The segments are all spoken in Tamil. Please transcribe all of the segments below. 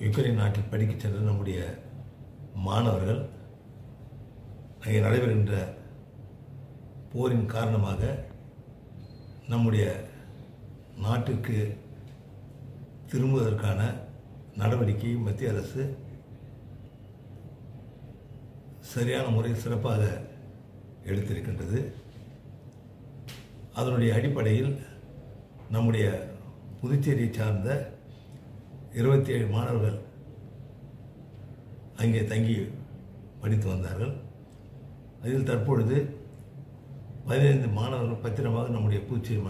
யுக்ரைன் நாட்டில் படிக்கச் சென்ற நம்முடைய மாணவர்கள் அங்கே நடைபெறுகின்ற போரின் காரணமாக நம்முடைய நாட்டிற்கு திரும்புவதற்கான நடவடிக்கை மத்திய அரசு சரியான முறையில் சிறப்பாக எடுத்திருக்கின்றது. அதனுடைய அடிப்படையில் நம்முடைய புதுச்சேரியை சார்ந்த 27 மாணவர்கள் அங்கே தங்கி படித்து வந்தார்கள். அதில் தற்பொழுது 15 மாணவர்கள் பத்திரமாக நம்முடைய புதுச்சேரி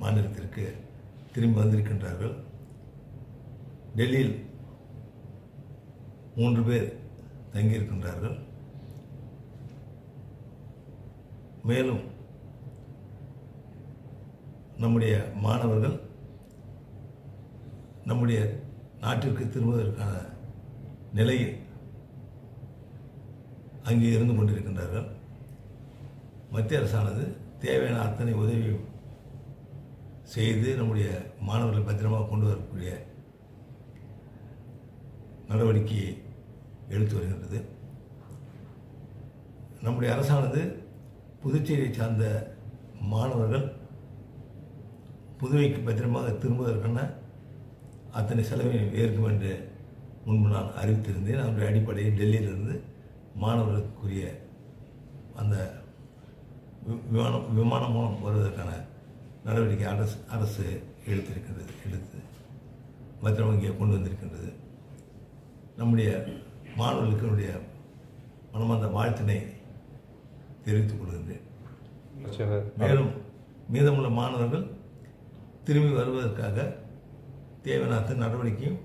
மாநிலத்திற்கு திரும்பி வந்திருக்கின்றார்கள். டெல்லியில் 3 பேர் தங்கியிருக்கின்றார்கள். மேலும் நம்முடைய மாணவர்கள் நம்முடைய நாட்டிற்கு திரும்புவதற்கான நிலையில் அங்கே இருந்து கொண்டிருக்கின்றார்கள். மத்திய அரசானது தேவையான அத்தனை உதவியும் செய்து நம்முடைய மாணவர்களை பத்திரமாக கொண்டு வரக்கூடிய நடவடிக்கையை எடுத்து வருகின்றது. நம்முடைய அரசானது புதுச்சேரியை சார்ந்த மாணவர்கள் புதுவைக்கு பத்திரமாக திரும்புவதற்கான அத்தனை செலவையும் ஏற்கும் என்று முன்பு நான் அறிவித்திருந்தேன். அதனுடைய அடிப்படையில் டெல்லியிலிருந்து மாணவர்களுக்குரிய அந்த விமானம் மூலம் வருவதற்கான நடவடிக்கை அரசு எடுத்து பத்திரமாக இங்கே கொண்டு வந்திருக்கின்றது. நம்முடைய மாணவர்களுக்கு என்னுடைய மனமார்ந்த வாழ்த்தினை தெரிவித்துக் கொள்கின்றேன். மேலும் மீதமுள்ள மாணவர்கள் திரும்பி வருவதற்காக தேவையான அத்தனை நடவடிக்கையும்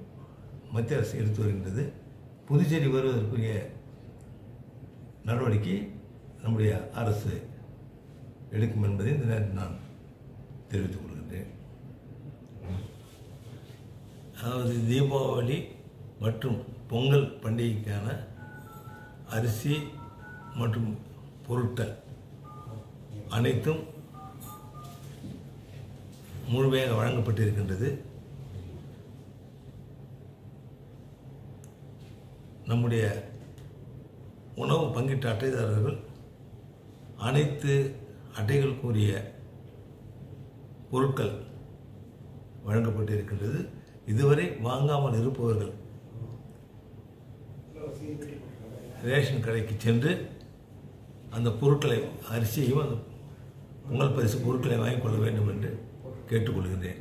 மத்திய அரசு எடுத்து வருகின்றது. புதுச்சேரி வருவதற்குரிய நடவடிக்கை நம்முடைய அரசு எடுக்கும் என்பதை இந்த நேரத்தில் நான் தெரிவித்துக் கொள்கின்றேன். அதாவது தீபாவளி மற்றும் பொங்கல் பண்டிகைக்கான அரிசி மற்றும் பொருட்கள் அனைத்தும் முழுமையாக வழங்கப்பட்டிருக்கின்றது. நம்முடைய உணவு பங்கீட்டு அட்டைதாரர்கள் அனைத்து அட்டைகளுக்குரிய பொருட்கள் வழங்கப்பட்டிருக்கின்றது. இதுவரை வாங்காமல் இருப்பவர்கள் ரேஷன் கடைக்கு சென்று அந்த பொருட்களை அரிசியையும் அந்த பொங்கல் பரிசு பொருட்களை வாங்கிக் கொள்ள வேண்டும் என்று கேட்டுக்கொள்கின்றேன்.